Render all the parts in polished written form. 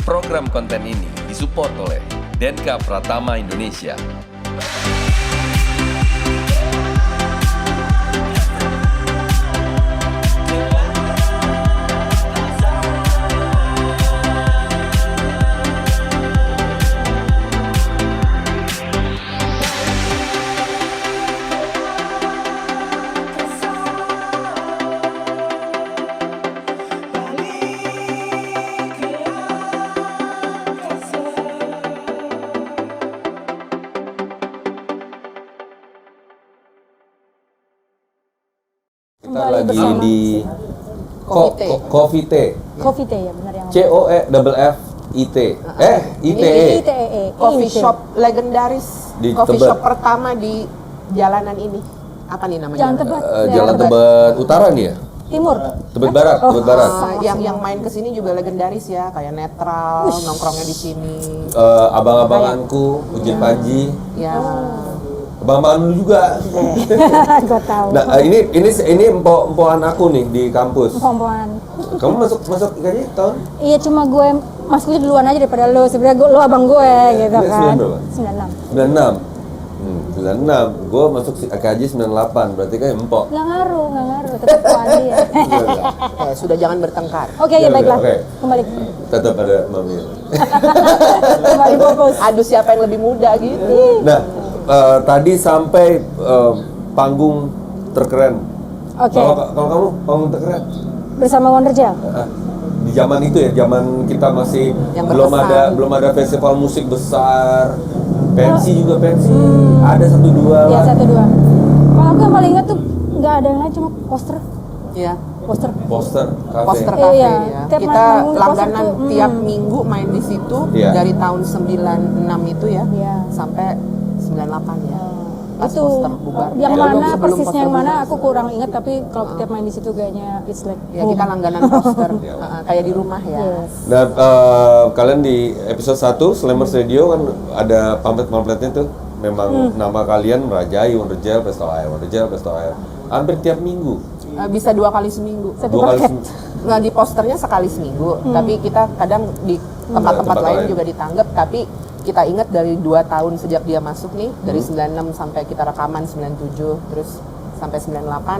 Program konten ini disupport oleh Denka Pratama Indonesia. Kita lagi di Coffee Tea. Coffee Tea ya benar yang COEFFIT. Coffee shop legendaris, Di coffee Tebet. shop pertama di jalanan ini. Apa nih namanya? Jalan Tebet. Jalan Tebet Utara nih ya? Timur. Tebet Barat, Tebet Barat. Yang main kesini juga legendaris ya, kayak netral, nongkrongnya di sini. Abang-abanganku, Ujit Panji, Ya, abang-abangan lu juga. Gue tahu. Nah, ini empoan aku nih di kampus. Pompoan. Kamu masuk IKJ tahun? Iya cuma gue masuknya duluan aja daripada lo. Sebenarnya lo abang gue gitu Ini kan. 96. 96. Gue masuk IKJ 98. Berarti kan empok. Nggak ngaruh. Tetap kuali ya. sudah jangan bertengkar. Oke ya baiklah. Oke. Kembali. Tetap ada mami. Kembali fokus. Aduh, siapa yang lebih muda gitu. Nah, tadi sampai panggung terkeren. Oke. Kalau kamu panggung terkeren? Bersama Wondergel. Di zaman itu ya, zaman kita masih Yang belum ada festival musik besar. Pensi juga pensi. Ada 1-2 Iya lah. 1-2. Kalau aku yang paling ingat tuh nggak ada yang lain cuma poster. Ya, Poster. Poster kafe. poster cafe Iya, ya. tiap Kita manggung di langganan poster tuh, tiap minggu main di situ Iya. dari tahun 96 itu ya, Iya. sampai 98 ya. Pas Itu poster bubar. yang Sebelum mana poster persisnya yang mana bubar. aku kurang ingat, tapi kalau tiap main di situ kayaknya it's like Ya, kita langganan poster kayak di rumah ya. Yes. Nah, kalian di episode 1 Slammers Radio kan ada pamflet-pamfletnya tuh. Memang nama kalian merajai Wondergel Festival Air. Hampir tiap minggu. Bisa 2 kali seminggu. Satu 2 kali paket. seminggu. Nah, di posternya sekali seminggu, tapi kita kadang di tempat-tempat Tempat lain lain. juga ditanggap, tapi kita ingat dari 2 tahun sejak dia masuk nih, dari 96 sampai kita rekaman 97, terus sampai 98,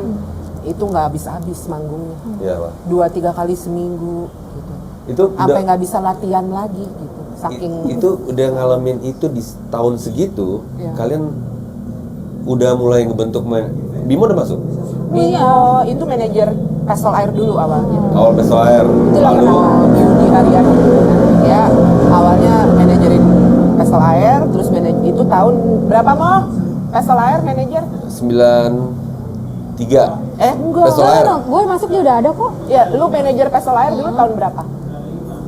itu nggak habis-habis manggungnya. Iya, Pak. 2-3 kali seminggu gitu. Itu Sampai nggak bisa latihan lagi gitu. Saking itu udah ngalamin itu di tahun segitu, Iya. kalian udah mulai ngebentuk Bimo udah masuk? Bimo itu manajer Pestol Air dulu awalnya. Awal Festival Air. Lalu Yudi Haryana. Ya, awalnya manajerin Pestol Air, terus itu tahun berapa Mo? Pestol Air manajer? 93. Enggak. Pestol Air. Gue masuk dia udah ada kok. Ya, lu manajer Pestol Air dulu tahun berapa?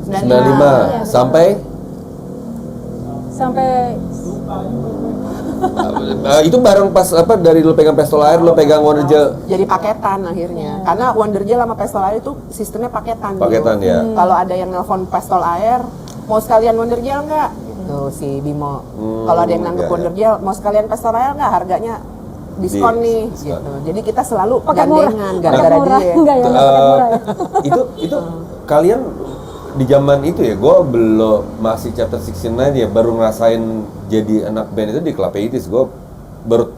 95 sampai itu bareng pas apa dari lu pegang Pestol Air, lu pegang Wondergel. Jadi paketan akhirnya. Karena Wondergel sama Pestol Air itu sistemnya paketan. Paketan, dulu. ya. Kalau ada yang nelpon Pestol Air, mau sekalian Wondergel nggak? Gitu si Bimo. Kalau ada yang nanggep iya, Wondergel, mau sekalian Pestol Air nggak? Harganya diskon nih. Diskon. Gitu. Jadi kita selalu Pakai murah. gandengan gara-gara Pakai murah. dia. Enggak ya, enggak pakai murah ya. itu kalian di zaman itu ya, gue belum masih chapter 69 ya, baru ngerasain jadi anak band itu di Club 80s. Gue baru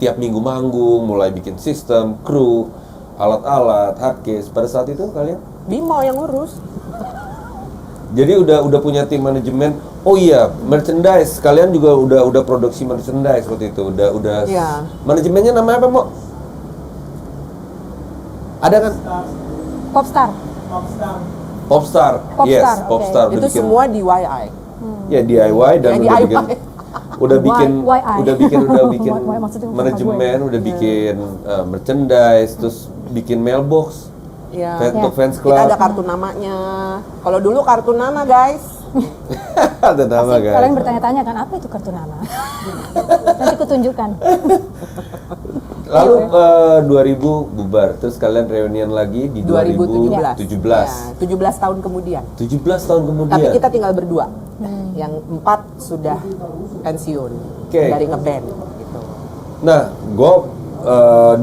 tiap minggu manggung, mulai bikin sistem, kru, alat-alat, hardcase. Pada saat itu kalian Bimo yang ngurus. jadi udah punya tim manajemen. Oh iya, merchandise. Kalian juga udah produksi merchandise waktu itu. Udah. Iya. Manajemennya namanya apa, Mo? Ada kan? Popstar. Popstar. Yes, Popstar, oke. Popstar. Udah Itu bikin- semua DIY. Ya DIY dan Ya, udah DIY. bikin udah bikin Why maksudnya bukan manajemen, gue. udah bikin merchandise, terus bikin mailbox. Ya. Untuk fans club. Kita ada kartu namanya. Kalau dulu kartu nama, guys. Ada nama Pasti guys. kalian bertanya-tanya kan apa itu kartu nama? Nanti kutunjukkan. Lalu 2000 bubar, terus kalian reunian lagi di 2017. 2017. Ya, 17 tahun kemudian. 17 tahun kemudian. Tapi kita tinggal berdua. Yang 4 sudah pensiun Oke. dari ngeband gitu. Nah, gue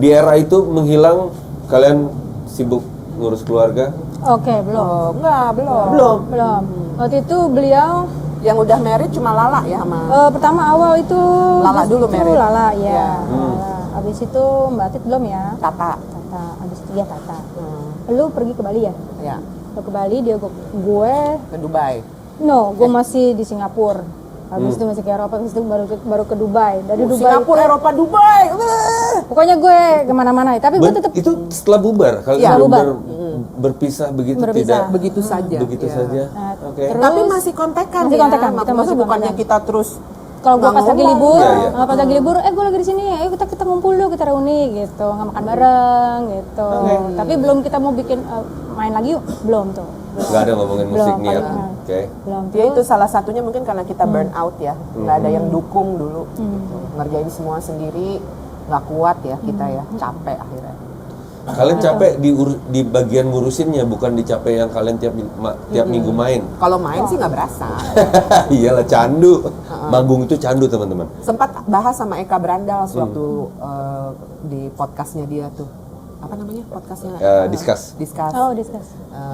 di era itu menghilang, kalian sibuk ngurus keluarga? Oke, belum. Oh, enggak, belum. Belum. Waktu itu beliau Yang udah married cuma Lala ya sama pertama awal itu Lala dulu justru married. Lala, ya. Ya. Lala. Habis itu Mbak Tit belum ya? Tata. Tata. Habis itu ya Tata. Hmm, Lu pergi ke Bali ya? ya, Lu ke Bali, gue ke Dubai. no, gue masih di Singapura. Habis itu masih ke Eropa, habis itu baru ke Dubai. Dari Dubai Singapura, itu- Eropa, Dubai. Wah. Pokoknya gue kemana-mana. Tapi gue tetap Itu setelah bubar, kalian Iya, benar bubar. berpisah begitu Berpisah. tidak? Begitu saja. Begitu Ya. saja. Nah, Oke. terus- Tapi masih kontekan Masih ya. kontekan, kita masih Maksudnya bukannya kontekan. kita terus kalau gue pas lagi libur, Iya, iya. pas lagi libur, gue lagi di sini, ayo kita ngumpul dulu, kita reuni gitu, nggak makan bareng gitu. Tapi belum kita mau bikin main lagi yuk, belum tuh. Nggak ada ngomongin musik Belum, niat. paling- Oke. Belum. ya itu salah satunya mungkin karena kita burn out ya, nggak ada yang dukung dulu, ngerjain semua sendiri, nggak kuat ya kita ya, capek akhirnya. Kalian capek di bagian ngurusinnya, bukan di capek yang kalian tiap minggu main. Kalau main sih nggak berasa. Iyalah candu. Manggung itu candu teman-teman. Sempat bahas sama Eka Brandal waktu di podcastnya dia tuh, apa namanya podcastnya? Discuss. Discuss. Oh, discuss.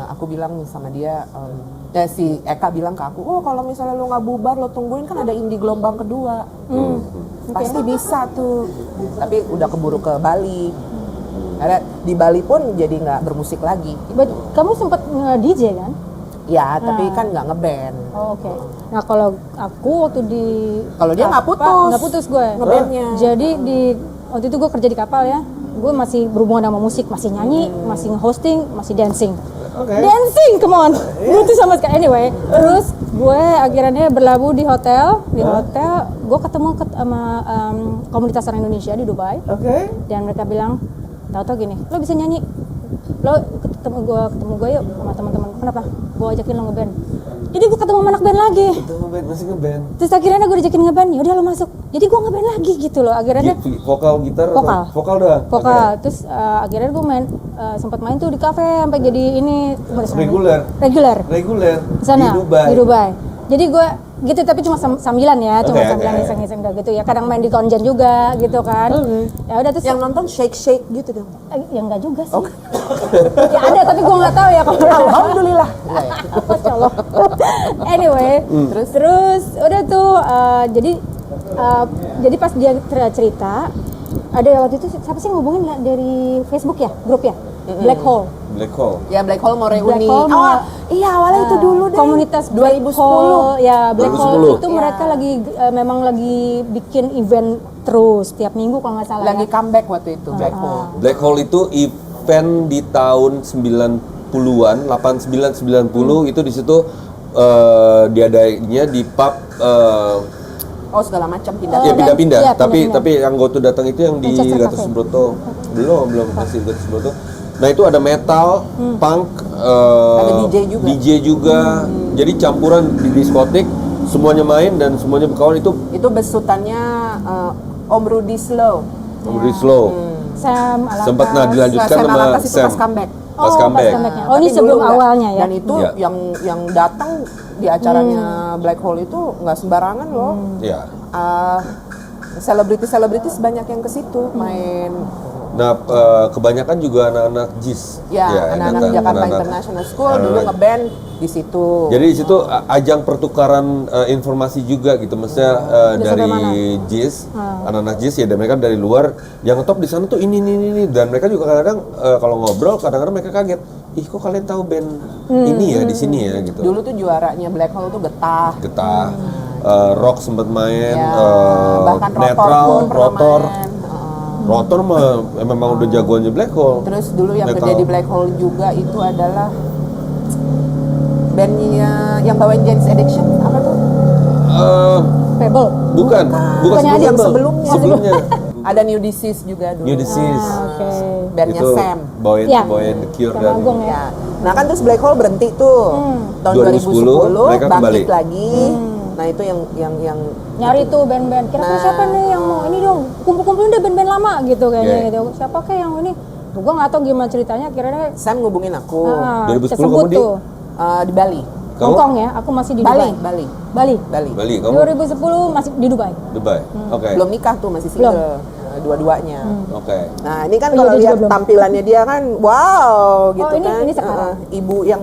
Aku bilang sama dia, si Eka bilang ke aku, oh kalau misalnya lo nggak bubar, lo tungguin kan ada indie gelombang kedua, pasti bisa tuh. Tapi udah keburu ke Bali, karena di Bali pun jadi nggak bermusik lagi. But, kamu sempat nge-DJ kan? Ya, tapi kan nggak ngeband. Oh, oke. Nah, kalau aku waktu di Kalau dia nggak kapal- putus. nggak putus gue. Ngebandnya. Jadi waktu itu gue kerja di kapal ya. Gue masih berhubungan sama musik, masih nyanyi, masih nge-hosting, masih dancing. Oke. Dancing, come on. Gue tuh sama sekali anyway. Terus gue akhirnya berlabuh di hotel. Di hotel, gue ketemu sama komunitas orang Indonesia di Dubai. Oke. Dan mereka bilang, tahu-tahu gini, lo bisa nyanyi, lo ketemu gue yuk sama teman-teman. Kenapa? Gue ajakin lo ngeband. Jadi gue ketemu sama anak band lagi. Itu ngeband, masih ngeband. Terus akhirnya gue diajakin ngeband, yaudah lo masuk. Jadi gue ngeband lagi gitu loh. Akhirnya Vokal, gitar, atau- Vokal. vokal doang. vokal. Terus akhirnya gue sempat main tuh di kafe sampai jadi ini Reguler. reguler Reguler di sana di Dubai. Jadi gue gitu, tapi cuma sambilan ya, cuma Oke, sambilan oke. iseng-iseng gitu ya. Kadang main di konjen juga gitu kan. Ya udah terus Yang nonton shake gitu dong. ya enggak juga sih. Ya ada tapi gue nggak tahu ya kalau Alhamdulillah. Masya Allah. Anyway, terus udah tuh jadi pas dia cerita ada waktu itu siapa sih ngubungin dari Facebook ya, grup ya, Black Hole. Black Hole. Ya Black Hole mau reuni. Black Hole mau- Iya awalnya itu dulu deh. Komunitas Black 2010. Hole, ya Black 2010. Hole itu Iya. mereka lagi memang lagi bikin event terus tiap minggu kalau nggak salah. Lagi ya. comeback waktu itu Black Hole. Black Hole itu event di tahun 90-an, 89-90 itu di situ diadainya di pub Oh segala macam pindah. ya dan- pindah-pindah, iya, tapi pindah-pindah. yang gue tuh datang itu yang di Manchester Gatot Cafe. Subroto. Belum masih Gatot Subroto. Nah itu ada metal, punk, Ada DJ juga. Jadi campuran di diskotik, semuanya main dan semuanya berkawan itu Itu besutannya Om Rudy Slow. Rudy Slow. Sam Alatas. Sempat dilanjutkan Sam sama Alatas itu Sam. pas comeback. Pas Oh, comeback. pas comebacknya. Oh, ini Tapi sebelum dulu nggak. awalnya ya. Dan itu Iya. yang datang di acaranya Black Hole itu nggak sembarangan loh. Ya. Selebritis banyak yang ke situ main. Nah, kebanyakan juga anak-anak JIS. Ya, yang anak-anak datang, Jakarta anak-anak- International School dulu anak-anak- ngeband di situ. Jadi di situ ajang pertukaran informasi juga gitu, maksudnya Udah dari sampai JIS, anak-anak JIS ya, dan mereka dari luar yang ngetop di sana tuh ini, dan mereka juga kadang-kadang kalau ngobrol kadang-kadang mereka kaget, ih kok kalian tahu band ini ya di sini ya gitu. Dulu tuh juaranya Black Hole tuh Getah. Getah, rock sempat main, Ya, bahkan netral, pun pernah rotor. main. Rotor mah memang udah jagoannya Black Hole. Terus dulu yang Metal. gede di Black Hole juga itu adalah bandnya yang bawain Jane's Addiction apa tuh? Pebble. Bukan Bukannya ada yang sebelum- sebelumnya. sebelumnya. Ada New Disease juga dulu. New Disease. Oke. Bandnya Itu Sam. bawain Ya. The Cure Sama dan Agung ya. Ya. Nah kan terus Black Hole berhenti tuh tahun 2010, 2010 mereka bangkit kembali. lagi. Nah itu yang Nyari tuh band-band. Kira-kira Nah. siapa nih yang mau ini dong? Kumpul-kumpulin deh band-band lama gitu kayaknya Yeah. gitu. Siapa kayak yang ini? Tuh, gue nggak tahu gimana ceritanya. Akhirnya Sam ngubungin aku 2010 tersebut kamu di- tuh. di Bali. Kamu? Hongkong ya. Aku masih di Bali, Dubai. Bali, Bali. Bali. Bali, kamu 2010 masih di Dubai. Dubai. Oke. Belum nikah tuh masih Belum. single. dua-duanya. Oke. Nah ini kan Oh, iya, kalau dia juga lihat belum. tampilannya dia kan wow gitu ini- kan. ini sekarang. Ibu yang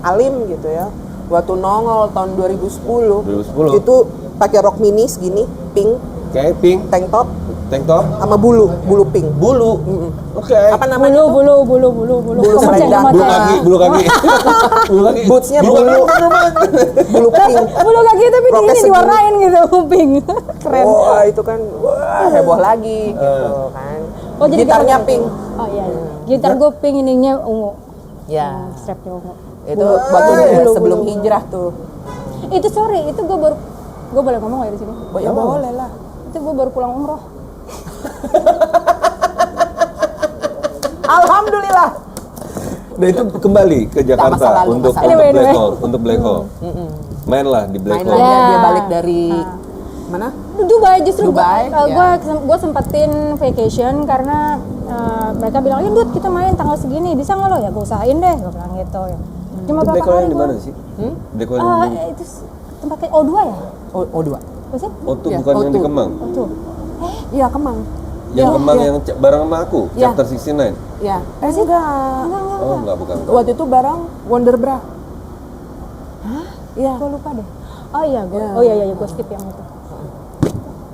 alim gitu ya. Waktu nongol tahun 2010, 2010. itu pakai rok mini segini, pink, Oke, pink, tank top tank top, sama bulu pink. bulu. Oke. Apa namanya tuh? Bulu Bulu Komaceng, selendang. Bulu komaceng. kaki, bulu kaki. Bulu kaki. Bootsnya Bulu kaki, bulu. bener banget. Bulu pink. Bulu kaki tapi Roknya ini segini. diwarnain gitu, pink. Keren. Wah itu kan wah, heboh lagi gitu kan. Oh, jadi Gitarnya kita- pink. Oh iya. Gitar gue pink, ininya ungu. Ya. Strapnya ungu. Itu waktu dia Bulu, sebelum bulu. hijrah tuh. Itu sorry, itu gue boleh ngomong nggak di sini? Ya boleh lah. Itu gue baru pulang umroh. Alhamdulillah. Nah itu kembali ke Jakarta masa lalu, untuk masa lalu. Black Anyway. Hole, untuk Black Hole. Mainlah di Black Main Hole. lagi Ya. dia balik dari mana? Dubai justru Dubai, ya. gue sempetin vacation karena mereka bilang, "Ya Dut, kita main tanggal segini, bisa nggak lo?" Ya gue usahain deh, gue bilang gitu ya. Cuma Itu berapa Black Hole hari yang di gua- mana sih? Black Hole yang di Itu tempatnya O2 ya? Oh dua. Apa sih? Oh itu Ya, bukan yang di O2. Kemang. O2. Iya Kemang. Yang Ya, Kemang ya. yang bareng sama aku, Ya. chapter 69. Ya. Enggak. Oh enggak, bukan. Waktu itu bareng Wonder Bra. Iya. Gue lupa deh. Oh iya, Ya. gue skip yang itu.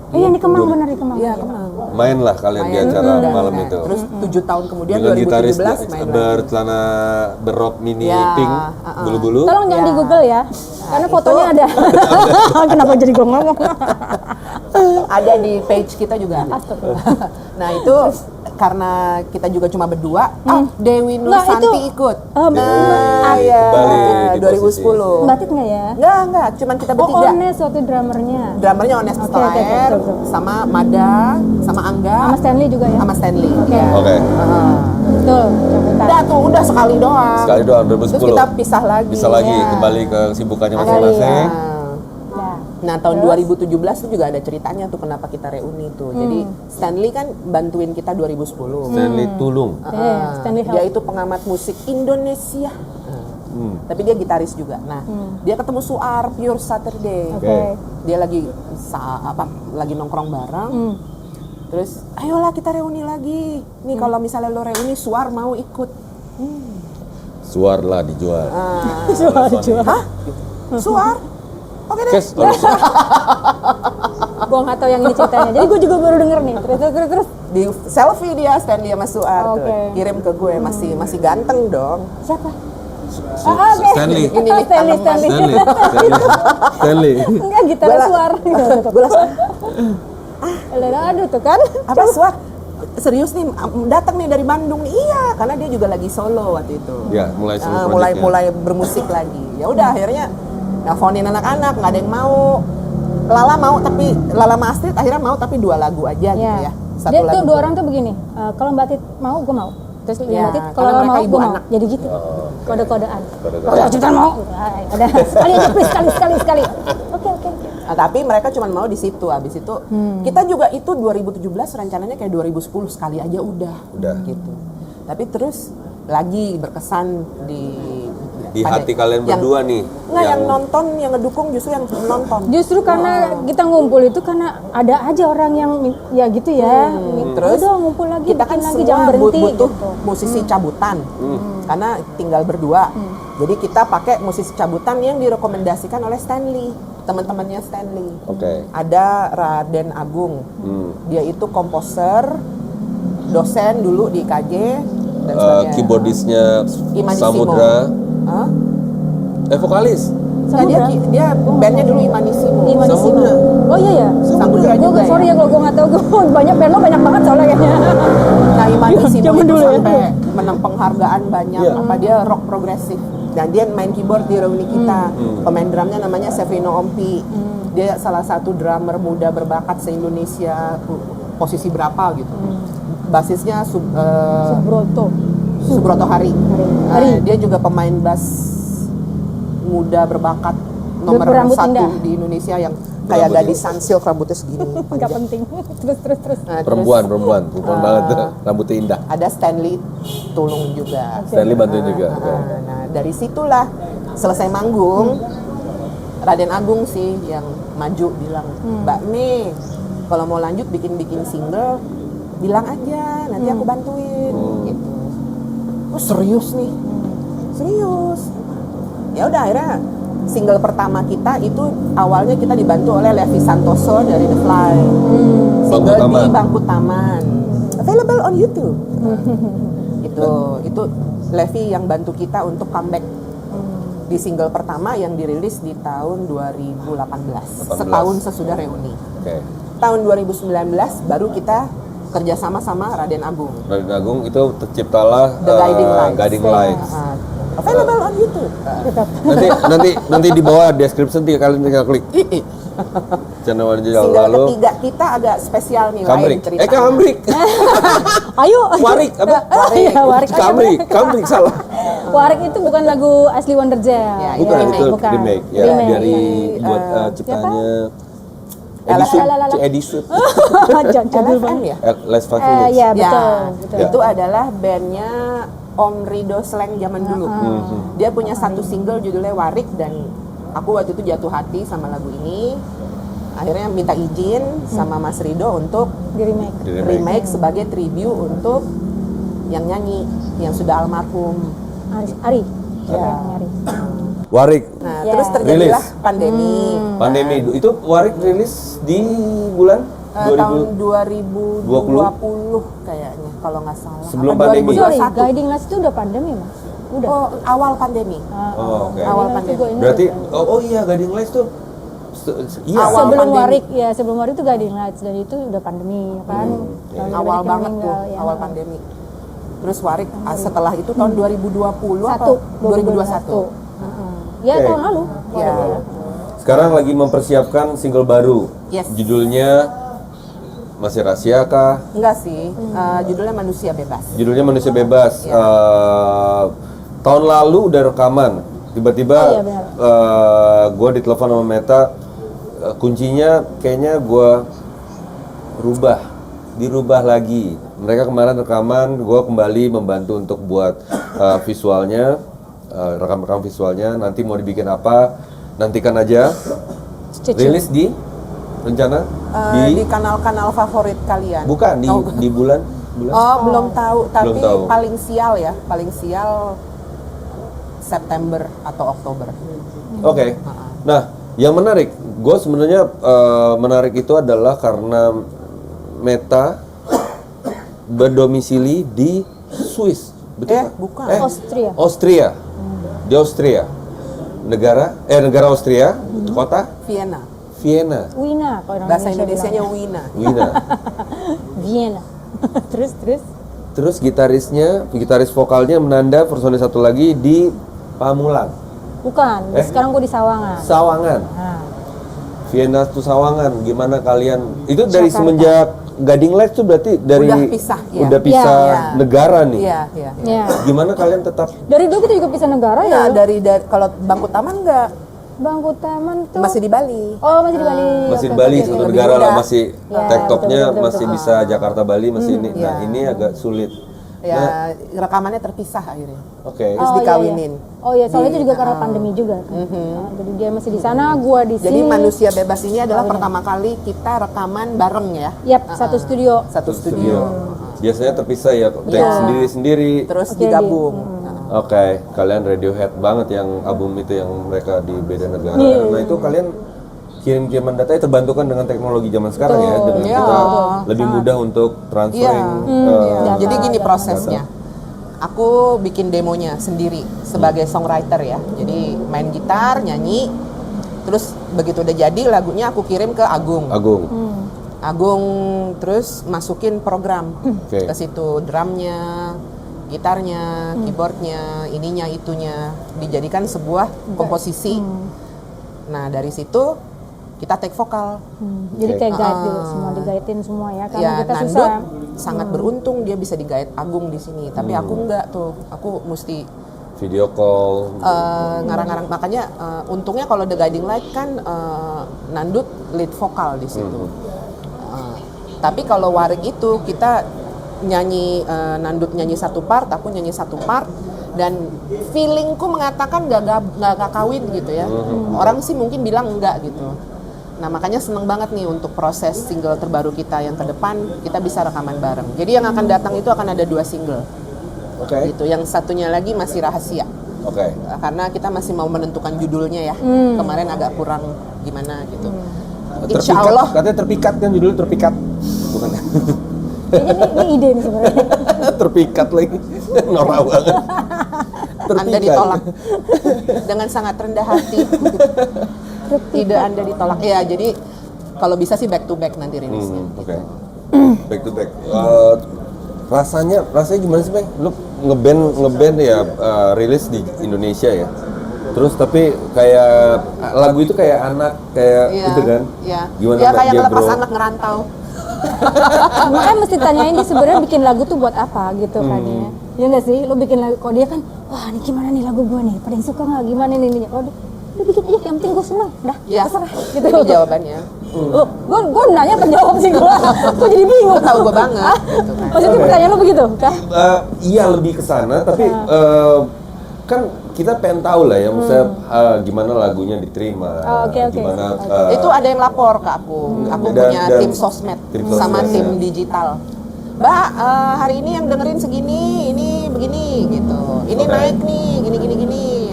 Iya, di Kemang, benar di Kemang. Iya Kemang. Mainlah kalian di Main. acara Dan- malam dan- itu. Terus 7 tahun kemudian Dengan gitaris 2017 main lagi. bercelana berok mini Ya, pink, bulu-bulu. Tolong jangan Ya. di Google ya, karena fotonya ada. Kenapa jadi gue ngomong? Ada di page kita juga ada. Astagfirullah. Nah itu karena kita juga cuma berdua, Dewi Nur Nggak, Santi itu- ikut. Nah, Iya, kembali di 2010. Batit nggak ya? Enggak, cuman kita Oh, bertiga. Ones waktu drummernya. Drummernya Ones Oke, Stelaer, betul. sama Mada, sama Angga, Sama Stanley juga ya? sama Stanley. Oke. Ya. Oke. Betul, cabutan. Udah tuh, udah sekali doang. Sekali doang Terus 2010. kita pisah lagi. Bisa lagi Ya. kembali ke kesibukannya Kembali, masing-masing. ya. Nah, Nah tahun 2017 itu juga ada ceritanya tuh kenapa kita reuni tuh. Jadi Stanley kan bantuin kita 2010. Stanley Tulung. Stanley Dia Help. itu pengamat musik Indonesia. Tapi dia gitaris juga. Nah, dia ketemu Suar Pure Saturday. Oke. Dia lagi lagi nongkrong bareng. Terus, ayolah kita reuni lagi. Nih kalau misalnya lo reuni, Suar mau ikut. Suar lah dijual. Jual. Hah? Suar? Oke deh. Kes, kalau Gue nggak tahu yang ini ceritanya. Jadi gue juga baru denger nih. Terus. Di selfie dia Stanley sama Suar tuh. Oke. Kirim ke gue, masih ganteng dong. Siapa? Stanley. Ini nih, Stanley. tanaman. Stanley. Enggak, gitar Gua lah- suar. Gue langsung, Aduh tuh kan. apa Suar? Serius nih, datang nih dari Bandung nih. Iya, karena dia juga lagi solo waktu itu. Ya, mulai solo Ah, project-nya. mulai bermusik lagi. Ya udah akhirnya nelfonin anak-anak, nggak ada yang mau. Lala mau tapi Lala sama Astrid akhirnya mau tapi 2 lagu aja gitu ya. Satu Dia lagu. tuh 2 orang tuh begini. Kalau Mbak Tit mau, gue mau. Terus Ya, Mbak Tit karena kalau mereka mau, ibu gue mau. anak. Jadi gitu. Kode-kodean. Kode-kodean. Oh ya, Citan mau. Ada. Sekali aja please, sekali. Oke. Nah, tapi mereka cuma mau di situ. Habis itu kita juga itu 2017 rencananya kayak 2010 sekali aja udah. Gitu. Tapi terus lagi berkesan di Hati kalian yang- berdua nih. Nggak, yang nonton, yang ngedukung justru yang nonton. Justru karena kita ngumpul itu karena ada aja orang yang ya gitu ya. Terus udah ngumpul lagi, kita kan bikin lagi, semua jangan berhenti butuh gitu. musisi cabutan karena tinggal berdua. Jadi kita pakai musisi cabutan yang direkomendasikan oleh Stanley, teman-temannya Stanley. Oke. Ada Raden Agung, dia itu komposer, dosen dulu di IKJ dan sebagainya. Keyboardisnya Imanissimo. Samudra. Hah? Vokalis. Nah, dia bandnya dulu Imanissimo. Imanissimo. Samudra. Oh iya ya. Samudra Gue juga sorry ya kalau gue nggak tahu, gue banyak band lo banyak banget soalnya kayaknya. Nah, Imanissimo Zaman itu dulu ya. sampai menang penghargaan banyak. Iya. Apa dia rock progresif. Dan dia main keyboard di reuni kita. Pemain drumnya namanya Sevino Ompi. Dia salah satu drummer muda berbakat se-Indonesia. Posisi berapa gitu. Basisnya Subroto Hari. Nah, dia juga pemain bass muda berbakat nomor Berambut 1 indah. di Indonesia yang kayak gadis sunsilk rambutnya segini. Nggak penting. Terus. Nah, Perempuan terus, banget tuh. Rambutnya indah. ada Stanley Tulung juga. Stanley bantuin juga. Oke. Nah, dari situlah selesai manggung, Raden Agung sih yang maju bilang, Mbak nih, Kalau mau lanjut bikin single, bilang aja, nanti aku bantuin. Gitu. Oh serius nih, serius. Ya udah akhirnya single pertama kita itu awalnya kita dibantu oleh Levi Santoso dari The Fly. Single di Bangku Taman. Available on YouTube. Itu Levi yang bantu kita untuk comeback di single pertama yang dirilis di tahun 2018. Setahun sesudah reuni. Tahun 2019 baru kita kerjasama sama Raden Agung. Raden Agung itu terciptalah The Guiding Lights. Available on YouTube. Nanti di bawah description kalian tinggal klik. Channel Wanita Single lalu. ketiga kita agak spesial nih lain ceritanya. Kamrik. Ayo. Warik apa? Iya, Warik. Kamrik salah. Warik itu bukan lagu asli Wondergel. Ya, Bukan, itu bukan. remake. Ya, Remake, dari ya. buat ciptanya LFM. Edisut. Jadul LFM banget. ya? Last 5 minutes. Iya, Ya, betul. itu adalah bandnya Om Rido Slang zaman dulu. Dia punya satu single judulnya Warik dan aku waktu itu jatuh hati sama lagu ini. Akhirnya minta izin sama Mas Rido untuk Di remake. remake sebagai tribute untuk yang nyanyi yang sudah almarhum. Ari. Ya. Ari. Warik. Nah, Ya. terus terjadilah pandemi. Pandemi itu Warik rilis di bulan Tahun 2020 kayaknya kalau nggak salah. Sebelum Apa pandemi. 2021? Sorry, Guiding Lights itu udah pandemi, Mas. Udah. Oh, awal pandemi. Oh, oke. Awal Guiding Lights pandemi. itu gua ingat Berarti udah. oh iya Guiding Lights tuh iya. Awal sebelum pandemi. Warik ya, sebelum Warik itu Guiding Lights dan itu udah pandemi kan. Lalu Awal banyak yang banget tuh, meninggal, ya. awal pandemi. Terus Warik setelah itu tahun 2020 Satu, apa? 2021. Ya Oke. tahun lalu. Ya. Sekarang lagi mempersiapkan single baru. Yes. Judulnya masih rahasia kah? Enggak sih, judulnya Manusia Bebas. Judulnya Manusia Bebas. Ya. Tahun lalu udah rekaman. Tiba-tiba Oh, iya, benar. gue ditelepon sama Meta. Kuncinya kayaknya gue dirubah lagi. Mereka kemarin rekaman, gue kembali membantu untuk buat visualnya, rekam visualnya. Nanti mau dibikin apa? Nantikan aja. Rilis di rencana Di kanal-kanal favorit kalian. bukan di bulan Oh, belum tahu, tapi Belum tahu. paling sial September atau Oktober. Oke. Nah, yang menarik, gue sebenarnya menarik itu adalah karena Meta berdomisili di Swiss, betul nggak? Bukan. Austria. Austria. Di Austria. Negara Austria, kota Vienna. Vienna. Wina kalau orang Bahasa Indonesia Indonesianya bilang. Wina. Wina. Vienna. terus Terus gitaris vokalnya menanda personil satu lagi di Pamulang, bukan. Sekarang gue di Sawangan. Sawangan. Nah, Vienna tuh Sawangan. Gimana kalian? Itu dari Jakarta. semenjak Guiding Lights tuh berarti dari Udah pisah, ya. udah pisah Iya. negara nih. Iya, iya. ya. Gimana kalian tetap Dari dulu kita juga pisah negara Ya, ya. dari kalau Bangku Taman enggak, Bangku Taman tuh. masih di Bali. Oh, masih di Bali. masih di Oke, Bali oke, satu oke. lebih negara lah mudah. masih Ya, tektoknya betul, masih bisa Jakarta Bali masih ini. Nah, Iya. ini agak sulit. Ya, rekamannya terpisah akhirnya. Oke. Terus dikawinin. Oh iya, soalnya itu juga karena pandemi juga kan. Nah, jadi dia masih di sana, gua di Jadi sini. Manusia Bebas ini adalah pertama kali kita rekaman bareng ya. Yap, satu studio. Satu studio. Biasanya terpisah ya, take Iya. sendiri-sendiri. Terus Oke, digabung. Oke, kalian Radiohead banget yang album itu yang mereka di beda negara. Iya. Nah, itu kalian kirim-kiriman datanya terbantukan dengan teknologi zaman sekarang ya, dengan Iya. kita lebih mudah untuk transferring. Iya. Jadi gini data. prosesnya. Aku bikin demonya sendiri sebagai songwriter ya. Jadi main gitar, nyanyi. Terus begitu udah jadi lagunya aku kirim ke Agung. Agung. Agung terus masukin program Oke. ke situ, drumnya, gitarnya, keyboardnya, ininya itunya dijadikan sebuah komposisi. Nah dari situ kita take vokal. Jadi Oke. kayak guide dulu semua, digaitin semua ya. Karena Ya kita Nandut susah. sangat beruntung dia bisa digait Agung di sini, tapi aku enggak tuh, aku mesti Video call. ngarang-ngarang. Makanya untungnya kalau The Guiding Light kan Nandut lead vokal di situ. Tapi kalau Warik itu kita nyanyi, Nandut nyanyi satu part, aku nyanyi satu part, dan feelingku mengatakan nggak kawin gitu ya. Orang sih mungkin bilang enggak gitu. Nah makanya seneng banget nih untuk proses single terbaru kita yang ke depan kita bisa rekaman bareng. Jadi yang akan datang itu akan ada 2 single. Oke. Gitu. Yang satunya lagi masih rahasia. Oke. Karena kita masih mau menentukan judulnya ya. Kemarin agak kurang gimana gitu. Insya Terpikat, Allah. katanya terpikat kan judulnya terpikat. Bukan. Ini ide nih sebenarnya. Terpikat lagi. Norak banget. Anda ditolak dengan sangat rendah hati. Tidak Anda ditolak. Ya, jadi kalau bisa sih back to back nanti rilisnya. Oke. Back to back. Rasanya gimana sih, Bang? Lu ngeband ya rilis di Indonesia ya. Terus tapi kayak lagu itu kayak anak kayak Iya, gitu kan? Iya. Gimana Ya kayak dia, ngelepas bro? anak ngerantau. Makanya mesti tanyain dia sebenarnya bikin lagu tuh buat apa gitu kan ya. Ya nggak sih, lo bikin lagu, kok dia kan, wah ini gimana nih lagu gue nih, pada yang suka nggak, gimana nih, oh lu bikin aja, yang penting gue seneng, dah, Ya, terserah gitu. ini jawabannya. Gue nanya penjawab sih gue jadi bingung. Tahu gue banget. Gitu kan. Maksudnya pertanyaan lo begitu, kah? Iya lebih ke sana, tapi kan kita pengen tahu lah ya, maksudnya gimana lagunya diterima, Oke. gimana Itu ada yang lapor ke aku. Aku Dan- punya dan- tim sosmed tim sama sosmed, tim ya. digital. Mbak, hari ini yang dengerin segini, ini begini gitu. Ini Oke. naik nih, gini,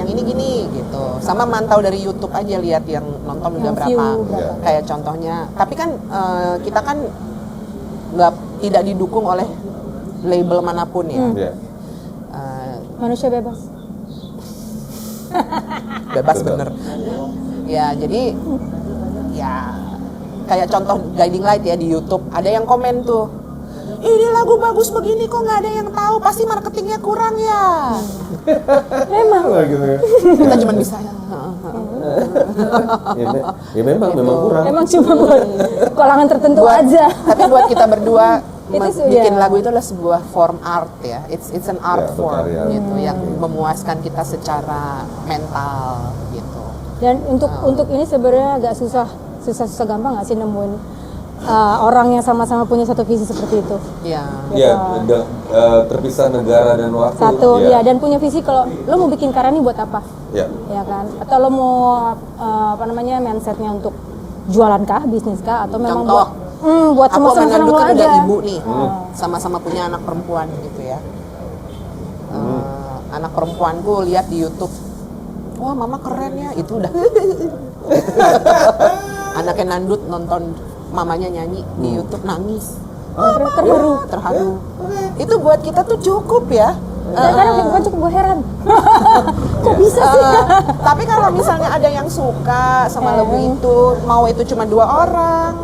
yang ini gini gitu. Sama mantau dari YouTube aja lihat yang nonton udah Yang berapa. view berapa. Kayak contohnya. Tapi kan kita kan tidak didukung oleh label manapun ya. Iya. Manusia bebas. Bebas Betul. bener. Ya jadi ya kayak contoh guiding light ya di YouTube ada yang komen tuh, ini lagu bagus begini kok nggak ada yang tahu, pasti marketingnya kurang ya. Memang. Gitu ya. Kita cuma bisa Ya memang kurang. Emang cuma buat kalangan tertentu aja. Tapi buat kita berdua Itu bikin ya. lagu itu adalah sebuah form art ya. It's an art Ya, form berkarya. gitu yang memuaskan kita secara mental gitu. Dan untuk ini sebenarnya agak susah gampang nggak sih nemuin orang yang sama-sama punya satu visi seperti itu. Ya. Ya, terpisah negara dan waktu. Satu, ya, dan punya visi kalau lo mau bikin karya ini buat apa, Ya. ya kan? Atau lo mau mindsetnya untuk jualan kah, bisnis kah, atau memang Contoh. buat Aku semua sama senang-senang Nandut lo kan aja. udah ibu nih, sama-sama punya anak perempuan gitu ya. Anak perempuanku lihat di YouTube, wah mama keren ya, itu udah. Anaknya Nandut nonton mamanya nyanyi di YouTube nangis, terharu. Itu buat kita tuh cukup ya. Kadang gue cukup heran, kok bisa sih? Tapi kalau misalnya ada yang suka sama lagu itu, mau itu cuma 2 orang,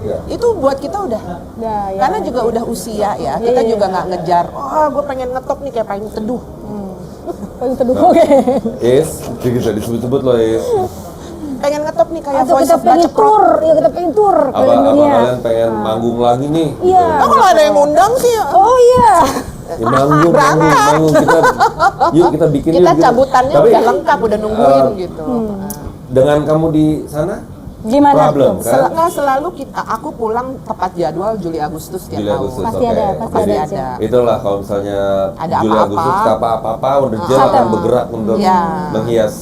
Ya. itu buat kita udah. Nah, ya. Karena juga udah usia ya, kita juga nggak ngejar, oh gue pengen ngetop nih kayak pengen teduh. Paling teduh, oke. Is, bisa disebut-sebut loh Is. Pengen ngetop nih kayak Atau voice kita of pengen Baceprot. tur, ya kita pengen tur Apa keliling dunia. kalian pengen manggung lagi nih? Iya. Oh kalau ada yang ngundang sih, Oh iya. Ya, manggung kita yuk kita bikin kita yuk, cabutannya Tapi, udah lengkap, udah nungguin gitu. dengan kamu di sana Gimana problem tuh? kan? Nggak selalu aku pulang tepat jadwal Juli Agustus tiap Juli tahun. Agustus, Pasti oke. ada, pasti Jadi, ada. itulah kalau misalnya Ada Juli apa-apa. Agustus apa-apa Wondergel akan bergerak untuk Iya. menghias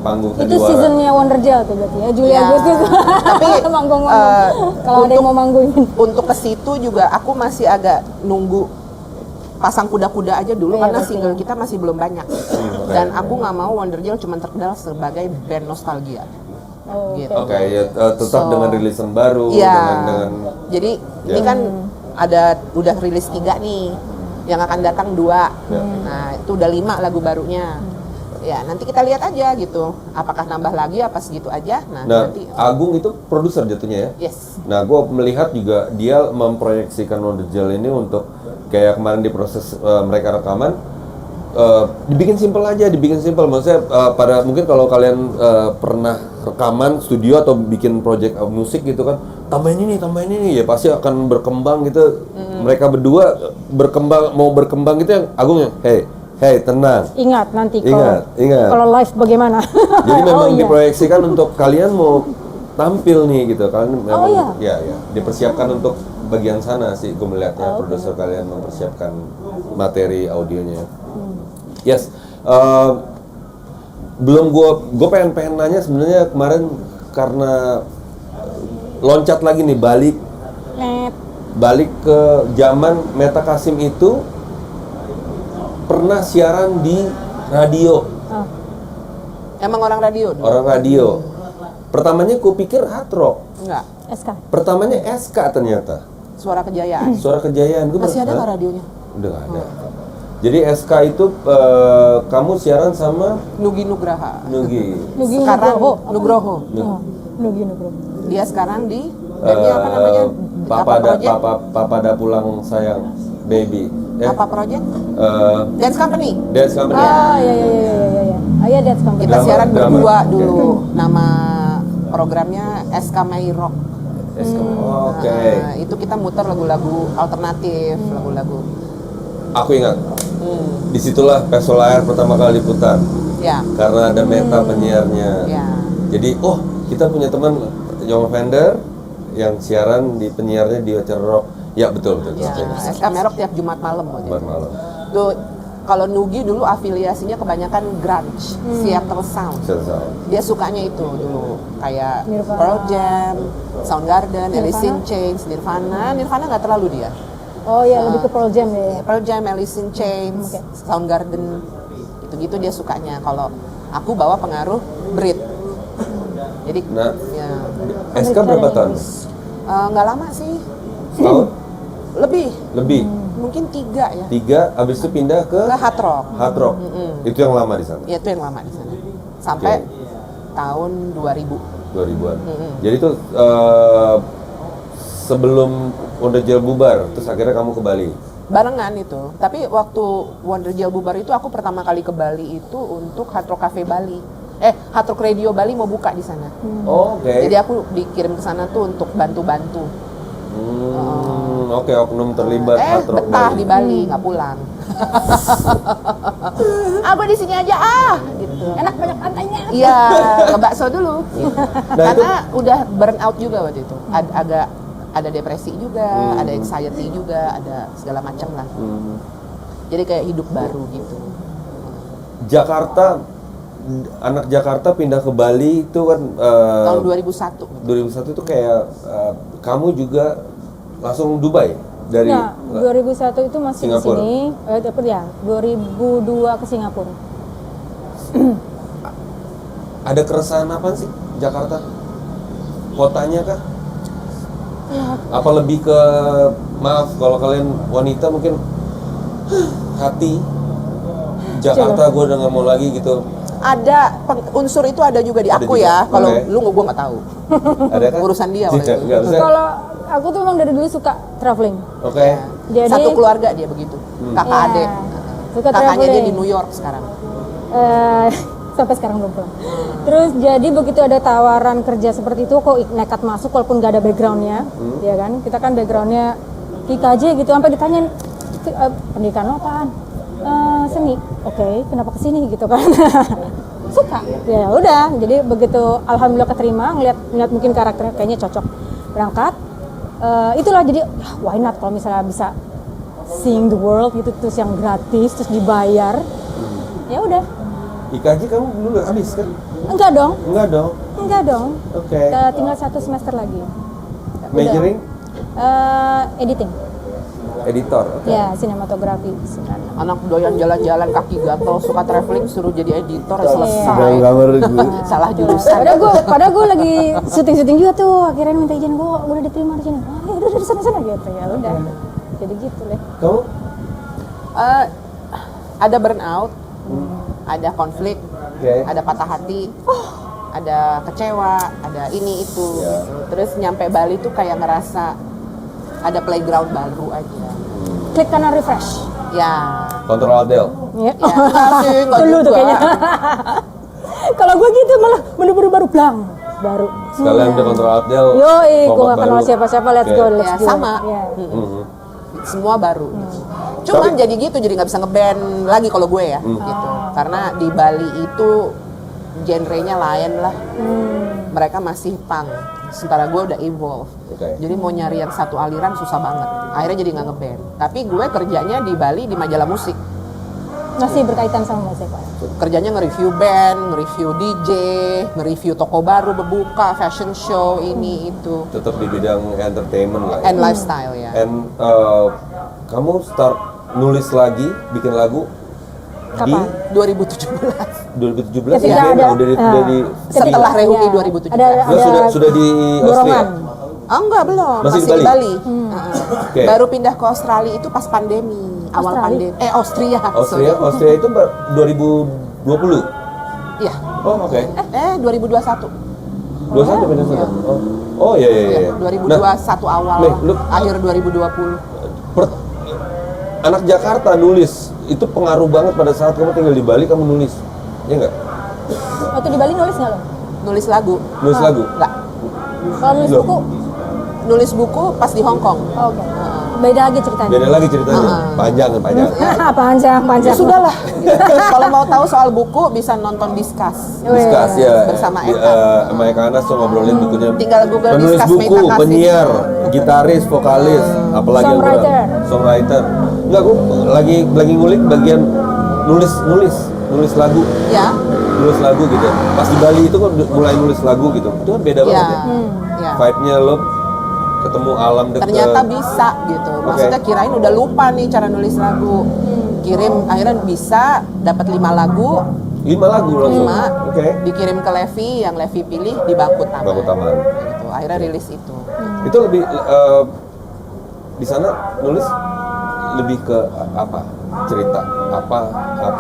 panggung Itu kedua. seasonnya Wondergel tuh berarti ya, Juli Ya, Agustus. tapi, manggung. Kalau ada untuk- yang mau manggungin. Untuk ke situ juga aku masih agak nunggu pasang kuda-kuda aja dulu Iya, karena betul. single kita masih belum banyak. oke. Dan aku nggak mau Wondergel cuma terkenal sebagai band nostalgia. Oh, Gitu. Oke, ya tetap So, dengan rilisan baru Iya. dengan Jadi Ya. ini kan udah rilis 3 nih, yang akan datang 2. Ya. Nah itu udah 5 lagu barunya. Ya nanti kita lihat aja gitu, apakah nambah lagi apa segitu aja. Nah Nah, nanti. Agung itu produser jatuhnya ya? Yes. Nah, gue melihat juga dia memproyeksikan Wondergel ini untuk kayak kemarin di proses mereka rekaman, dibikin simpel aja, Maksudnya pada mungkin kalau kalian pernah rekaman studio atau bikin project musik gitu kan, tambahin ini, ya pasti akan berkembang gitu. Mereka berdua mau berkembang gitu yang Agung yang, hey tenang. Ingat nanti Ingat. kalau live bagaimana. Jadi memang Oh, iya. diproyeksikan untuk kalian mau tampil nih gitu kan, memang Oh, iya. ya dipersiapkan untuk bagian sana sih gue melihatnya. Produser kalian mempersiapkan materi audionya. Yes, belum gue pengen nanya sebenarnya kemarin karena loncat lagi nih, balik ke zaman Meta Kasim itu pernah siaran di radio. Oh. Emang orang radio dulu? Orang radio. Pertamanya ku pikir hard rock. Enggak. SK. Pertamanya SK ternyata. Suara Kejayaan. Suara Kejayaan. Gua Masih ada "Hah?" nggak radionya? Udah nggak ada. Jadi SK itu kamu siaran sama Nugi Nugraha. Nugi. Nugi Sekarang Nugroho. Nugroho. Oh, Nugi Nugroho. Dia sekarang di bandnya apa namanya? Project? Papa ada pulang sayang, baby. Apa project? Dance Company. Dance Company. Ah, iya. Oh iya, That's Company. Kita Drama- siaran drama. berdua Oke. dulu. Nama programnya SK My Rock. Oke. Nah, itu kita muter lagu-lagu alternatif, lagu-lagu. Aku ingat. Disitulah Peso Layar pertama kali diputar. Ya. Karena ada Meta penyiarnya. Ya. Jadi, kita punya teman Young Fender yang siaran di penyiarnya di acara rock. Ya betul. Ya, Oke. SK My Rock tiap Jumat malam waktu Jumat itu. malam. Tuh, kalau Nugi dulu afiliasinya kebanyakan grunge, Seattle Sound. Selesai. Dia sukanya itu dulu, kayak Nirvana. Pearl Jam, Soundgarden, Nirvana. Alice in Chains, Nirvana nggak terlalu dia. Oh iya, lebih ke Pearl Jam ya. Pearl Jam, Alice in Chains, Oke. Soundgarden, gitu-gitu dia sukanya. Kalau aku bawa pengaruh Brit. Jadi, Nah. ya SK berapa tahun? nggak lama sih, Tahun? lebih, Lebih. mungkin 3 ya. 3, abis itu pindah ke Ke hard rock. hard rock. Itu yang lama di sana. Ya itu yang lama di sana. Sampai Oke. tahun 2000. 2000-an. Jadi itu sebelum Wonder Gel bubar, terus akhirnya kamu ke Bali. Barengan itu. Tapi waktu Wonder Gel bubar itu aku pertama kali ke Bali itu untuk Hard Rock Cafe Bali. Hard Rock Radio Bali mau buka di sana. Oke. Jadi aku dikirim ke sana tuh untuk bantu-bantu. Oke, oknum terlibat hard rock Betah Bali. di Bali, nggak pulang. Gue di sini aja gitu. Enak banyak pantainya. Iya, ngebakso dulu. Gitu. Nah, Karena udah burn out juga waktu itu. Agak ada depresi juga, ada anxiety juga, ada segala macam lah. Jadi kayak hidup baru gitu. Jakarta, anak Jakarta pindah ke Bali itu kan Tahun 2001. 2001 itu kayak kamu juga langsung Dubai dari Nah, 2001 itu masih di Singapura. sini. Tapi ya, 2002 ke Singapura. ada keresahan apa sih Jakarta? Kotanya kah? Apa lebih ke maaf kalau kalian wanita mungkin hati Jakarta gue udah nggak mau lagi gitu. Ada unsur itu ada juga di Ada aku juga? ya. Kalau Oke. lu gue nggak tahu. Ada kan? Urusan dia waktu itu. Nggak bisa. Kalau aku tuh emang dari dulu suka traveling. Oke. Jadi Satu keluarga dia begitu. Kakak Ya, adik. suka Kakaknya dia traveling. di New York sekarang. Sampai sekarang belum pulang. Terus jadi begitu ada tawaran kerja seperti itu, kok nekat masuk walaupun gak ada backgroundnya, ya kan? Kita kan backgroundnya IKJ gitu, sampai ditanyain pendidikan lo apaan? Seni. Oke, kenapa kesini gitu kan? Suka. Ya udah, jadi begitu alhamdulillah keterima, ngeliat mungkin karakternya kayaknya cocok, berangkat. Itulah jadi why not kalau misalnya bisa seeing the world gitu, terus yang gratis, terus dibayar, ya udah. IKJ kamu dulu habis kan? Enggak dong, Enggak dong. enggak dong. Oke. Tinggal 1 semester lagi. Majoring Editing. editor. Oke. Ya, sinematografi. Sebenarnya. Anak doyan jalan-jalan kaki gatel suka traveling suruh jadi editor selesai. Salah jurusan. Padahal gue lagi syuting juga tuh. Akhirnya minta izin gue udah diterima di sini. Ya udah di sana gitu ya udah. Jadi gitu deh. Kamu? Ada burnout, ada konflik, Oke. ada patah hati, ada kecewa, ada ini itu. Ya. Gitu. Terus nyampe Bali tuh kayak ngerasa ada playground baru aja. Klik kanan refresh. Ya. Kontrol Alt Del. Ya. Ya, enggak sih, enggak Dulu tuh juga. kayaknya. Kalau gue gitu malah bener-bener baru blang. Baru. Sekalian udah kontrol Alt Del. Yoi, gue format gak kenal baru. siapa-siapa, let's Oke. go, let's Ya, go. sama. Ya. Semua baru. Cuman jadi gitu, jadi nggak bisa ngeband lagi kalau gue ya, gitu. Karena di Bali itu genrenya lain lah. Mereka masih punk, sementara gue udah evolve. Oke. Jadi mau nyari yang satu aliran susah banget. Akhirnya jadi nggak ngeband. Tapi gue kerjanya di Bali di majalah musik. Masih berkaitan sama musik, Pak. Kerjanya nge-review band, nge-review DJ, nge-review toko baru berbuka, fashion show, ini itu. Tetap di bidang entertainment lah. And lifestyle ya. And kamu start nulis lagi, bikin lagu Kapan? 2017. 2017 Ketika ya? ada, Udah di Setelah Reuni Iya. 2017. sudah di Austria. dorongan. Oh enggak, belum. Masih Masih di di Bali. Oke. Baru pindah ke Australia itu pas pandemi. Awal Australia? pandemi. Austria. Austria itu 2020. Iya. Oh, oke. 2021. 21 benar sana. Oh iya. Iya, 2021 awal, Nih, lu- akhir 2020. Anak Jakarta nulis itu pengaruh banget pada saat kamu tinggal di Bali, kamu nulis, ya nggak? Waktu di Bali nulis nggak lo? Nulis lagu. Nulis lagu. Enggak. Kalau nulis Loh. buku? Nulis buku pas di Hong Kong. Oh, oke. Beda lagi ceritanya. Beda lagi ceritanya, panjang. panjang. Ya sudahlah. Kalau mau tahu soal buku bisa nonton Discuss. Discuss ya. Bersama Di- Eka. sama Eka Anas tuh ngobrolin bukunya. Tinggal Google penulis Discuss, buku, Meta kasih. penyiar, gitaris, vokalis, apalagi yang berat. Songwriter. Enggak, aku lagi ngulik bagian nulis lagu. Ya. Nulis lagu gitu. Pas di Bali itu kok mulai nulis lagu gitu. Itu kan beda Ya. banget ya. Ya. Vibe-nya lo ketemu alam dekat. Ternyata bisa gitu. Maksudnya kirain udah lupa nih cara nulis lagu. Kirim akhirnya bisa dapat 5 lagu. 5 lagu langsung. 5 Oke. dikirim ke Levi, yang Levi pilih di Bangku Taman. Bangku Taman. Gitu. Akhirnya rilis itu. Itu lebih di sana nulis lebih ke apa? Cerita apa?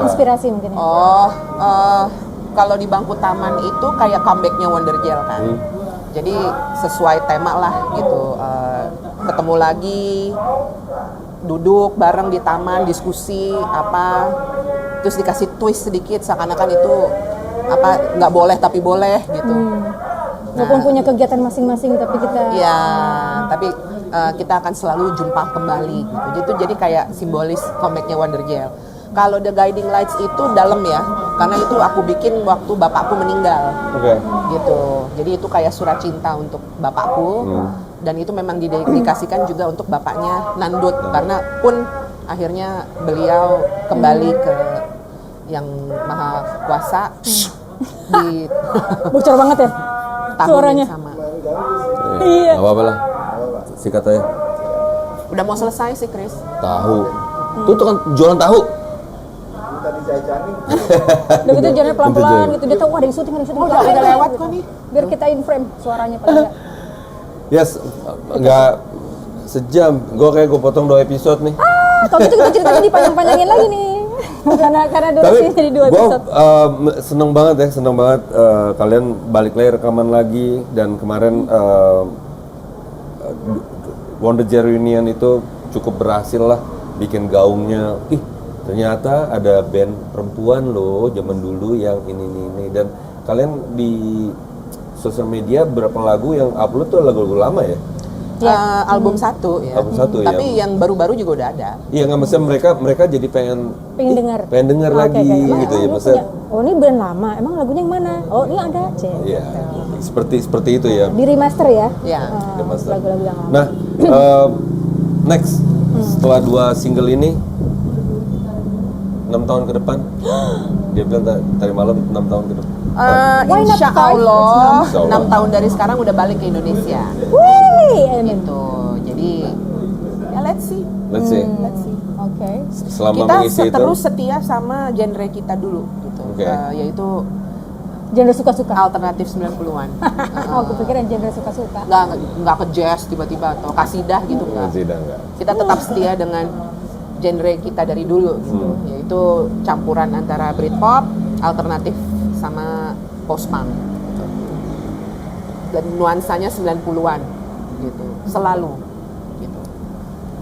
Inspirasi mungkin ya. Oh, kalau di Bangku Taman itu kayak comebacknya Wondergel kan. Jadi sesuai tema lah gitu. Ketemu lagi, duduk bareng di taman, diskusi apa, terus dikasih twist sedikit seakan-akan itu apa nggak boleh tapi boleh gitu. Walaupun punya kegiatan masing-masing tapi kita Ya, tapi kita akan selalu jumpa kembali gitu. Jadi kayak simbolis comebacknya Wondergel. Kalau The Guiding Lights itu dalam ya, karena itu aku bikin waktu bapakku meninggal. Oke. Gitu. Jadi itu kayak surat cinta untuk bapakku, dan itu memang didedikasikan juga untuk bapaknya Nandut, karena pun akhirnya beliau kembali ke yang maha kuasa di bocor banget ya tahun suaranya. yang sama. Iya. Gak apa-apa lah. Sikat aja. Udah mau selesai sih, Chris. Tahu. Tuh kan jualan tahu. Udah gitu jalannya pelan-pelan gitu, dia tahu ada yang syuting. Udah lewat kok nih. Biar kita in frame suaranya paling enggak. Yes, nggak sejam. Gue potong 2 episode nih. Kalau gitu kita ceritanya dipanjang-panjangin lagi nih. karena durasinya jadi 2 gue episode. seneng banget kalian balik lagi rekaman lagi, dan kemarin Wondergel Reunion itu cukup berhasil lah, bikin gaungnya. Ih, ternyata ada band perempuan loh zaman dulu yang ini, dan kalian di sosial media berapa lagu yang upload tuh lagu-lagu lama ya? Album 1 ya. Album 1 Tapi yang baru-baru juga udah ada. Iya, nggak, maksudnya mereka jadi pengen dengar. pengen dengar lagi Emang gitu ya, ini maksudnya. punya- oh ini band lama, emang lagunya yang mana? Oh ini ada, Iya, seperti itu ya. di remaster ya. Ya. Remaster. Lagu-lagu yang lama. Nah, next setelah 2 single ini 6 tahun ke depan, dia bilang tadi malam 6 tahun ke depan. Why not Insya 5? Allah Insya Allah. 6 tahun dari sekarang udah balik ke Indonesia. Wih, amin. Gitu. Jadi ya let's see. Let's see. Let's see. Oke. Selama Kita mengisi itu, terus setia sama genre kita dulu gitu. Oke. Yaitu Genre suka-suka. alternatif 90-an. Oh, aku pikiran genre suka-suka. Nggak ke jazz tiba-tiba atau kasidah gitu nggak enggak. sih, dah nggak. Kita tetap setia dengan genre kita dari dulu gitu. Yaitu campuran antara Britpop, alternatif sama post-punk gitu. Dan nuansanya 90-an gitu. Selalu gitu.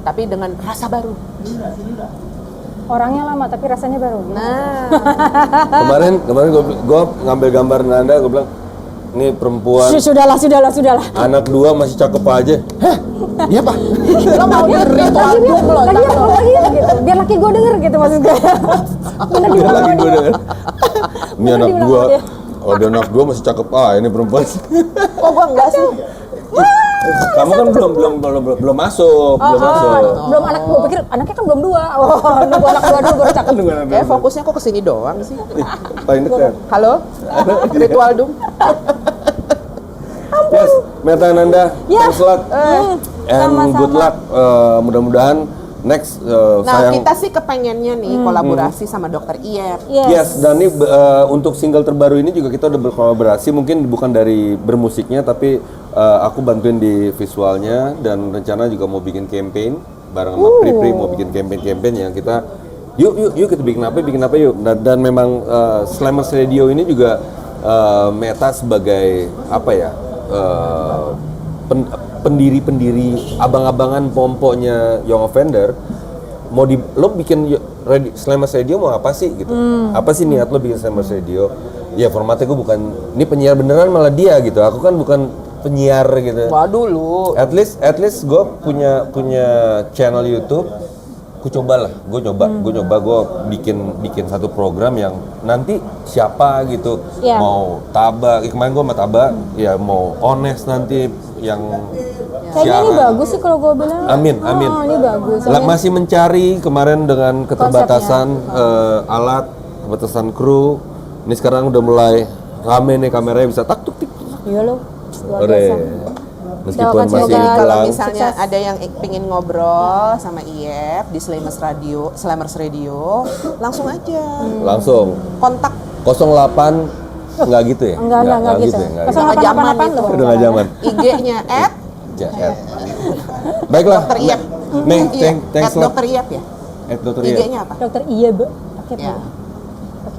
Tapi dengan rasa baru. Orangnya lama tapi rasanya baru. Nah, Kemarin gue ngambil gambar Nanda, gue bilang, ini perempuan, Sudahlah. anak 2 masih cakep aja. Hah? Iya pak. lo mau di ritual doom lo. Lagi gitu. Biar laki gue denger gitu maksud gue. Bener Dia diulang lagi sama gue dia. denger. Ini Bener anak diulang 2 sama dia. Oh, dia anak 2 masih cakep. Ini perempuan. Kok gua enggak sih? Kamu kan belum masuk, belum masuk. Belum anak, gue pikir anaknya kan belum 2. Nunggu anak 2 dulu baru cakep. Kayak fokusnya kok kesini doang sih. Paling dekat. Halo? Ritual Dum? Yes, Meta Ananda, Ya. thanks a lot. And Sama-sama. good luck. Mudah-mudahan next Nah, kita sih kepengennya nih kolaborasi sama Dokter Iyep. Yes, dan ini untuk single terbaru ini juga kita udah berkolaborasi, mungkin bukan dari bermusiknya tapi aku bantuin di visualnya dan rencana juga mau bikin campaign bareng sama Pri mau bikin campaign yang kita yuk kita bikin apa yuk. Dan memang Slammers Radio ini juga Meta sebagai apa ya? Pendiri-pendiri abang-abangan pomponya Young Offender mau lo bikin Slammers Radio mau apa sih gitu? Apa sih niat lo bikin Slammers Radio? Ya formatnya gue bukan ini penyiar beneran malah dia gitu. Aku kan bukan penyiar gitu. Waduh lu. At least gue punya channel YouTube. Gue coba gue bikin satu program yang nanti siapa gitu Iya. mau Taba, kemarin gue sama Taba ya mau Honest nanti yang Kayaknya ini bagus sih kalau gue bilang. Amin. Ini bagus. Masih mencari kemarin dengan keterbatasan alat, keterbatasan kru. Ini sekarang udah mulai rame nih, kameranya bisa tak tuk tik. Iya lo, luar biasa. Meskipun Doakan masih semoga Kalau hilang. misalnya Sukses. ada yang pingin ngobrol sama Iyep di Slammers Radio, langsung aja. Langsung Kontak 08 enggak gitu ya? Enggak gitu. ya, enggak gitu. 0888 loh. Udah nggak zaman. IG-nya Ya, baiklah. Dokter Iyep. Mei, Iya, thanks a lot. Dokter Iyep ya. Dokter Iyep. IG-nya apa? Dokter iya, Bu. Pakai Ya.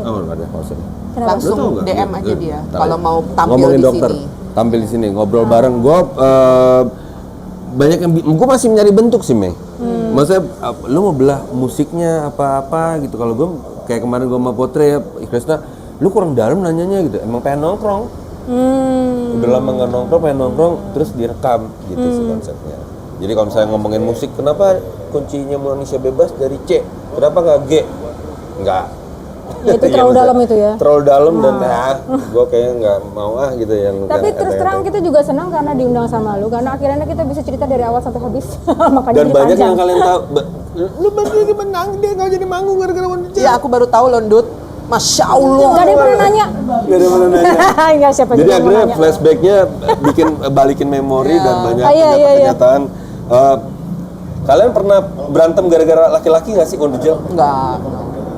Oh, enggak ada maksudnya. Kenapa? Langsung Lu tahu nggak? DM aja Good. dia Tahu. kalau mau tampil Ngomongin di dokter, sini. tampil di sini, ngobrol bareng. Banyak yang gue masih nyari bentuk sih, Mei. Maksudnya lu mau belah musiknya apa gitu. Kalau gue kayak kemarin gue sama Potre ya, Krisna, lu kurang dalam nanyanya gitu. Emang pengen nongkrong. Udah lama nggak nongkrong, pengen nongkrong, terus direkam gitu sih konsepnya. Jadi kalau misalnya ngomongin musik, kenapa kuncinya Indonesia bebas dari C? Kenapa nggak G? Nggak. Ya itu terlalu dalam itu ya. Terlalu dalam dan gue kayaknya nggak mau gitu yang. Tapi yang terus terang kita juga senang karena diundang sama lu karena akhirnya kita bisa cerita dari awal sampai habis. Makanya dan jadi banyak panjang. yang kalian tahu. Lu baru jadi menang dia nggak jadi manggung gara-gara wanita. Ya aku baru tahu loh, Dut. Masya Allah. Gak ada yang pernah nanya. Gak ada yang pernah nanya. Enggak siapa Jadi juga yang mau akhirnya nanya. flashbacknya balikin memori dan banyak Iya. pernyataan. Kalian pernah berantem gara-gara laki-laki nggak sih, Wonderjel? Enggak.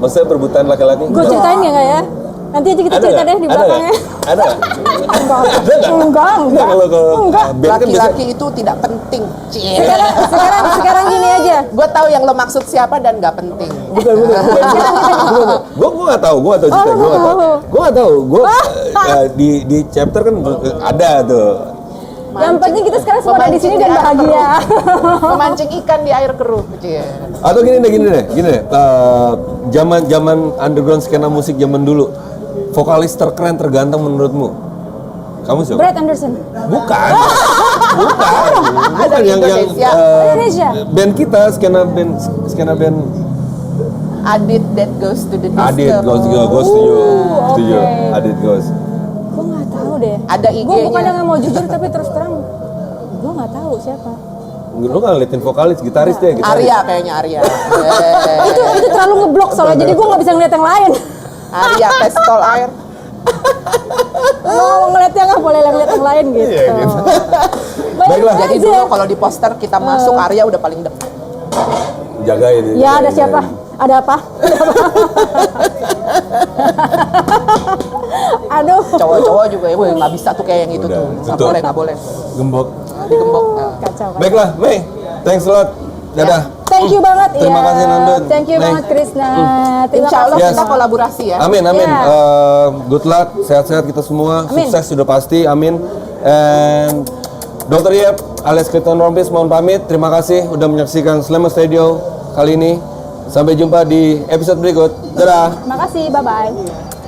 Maksudnya perebutan laki-laki? Gue ceritain ya nggak ya? Nanti aja kita cerita deh di belakangnya. Ada nggak? Enggak. Kalau band kan biasa Laki-laki itu tidak penting. Cie. Sekarang gini aja. Gue tahu yang lo maksud siapa dan nggak penting. bukan. Gue nggak tahu, gue nggak tahu. Gue di chapter kan ada tuh. Yang penting kita sekarang semua ada di sini dan bahagia. Memancing ikan di air keruh. Cie. Atau gini deh. Zaman underground skena musik zaman dulu, vokalis terkeren terganteng menurutmu? Kamu siapa? Brad Anderson. Bukan Dari yang Indonesia. Indonesia. band kita skena band Adit that goes to the disco. Adit goes to you. oke. Adit goes. Gue nggak tahu deh. Ada Gue IG-nya. bukan yang mau jujur tapi terus terang gue nggak tahu siapa. Lu nggak ngeliatin vokalis, gitaris deh, gitaris. Arya kayaknya Arya. Itu terlalu ngeblok soalnya jadi gue nggak bisa ngeliat yang lain. Arya pistol air. Mau ngeliat yang nggak boleh ngeliat yang lain gitu. Iya, gitu. Baiklah. Jadi dulu kalau di poster kita masuk Arya udah paling depan. Jagain. Ya ada siapa? Ada apa? Aduh. Cowok-cowok juga ya, weh nggak bisa tuh kayak yang itu Udah, tuh. tutup. Nggak boleh. Gembok. Digembok. Kacau. Baiklah, Mei. Thanks a lot. Dadah. Thank you banget Terima ya. kasih, Nandun. Thank you Nih. banget Krisna. Terima Insya Allah kasih. Yes. kita kolaborasi ya. Amin. Iya. Good luck, sehat-sehat kita semua. Amin. Sukses sudah pasti. Amin. And Dr. Iyep alias Krypton Rompis mohon pamit. Terima kasih udah menyaksikan Slammers Radio kali ini. Sampai jumpa di episode berikut. Dadah. Terima kasih. Bye bye.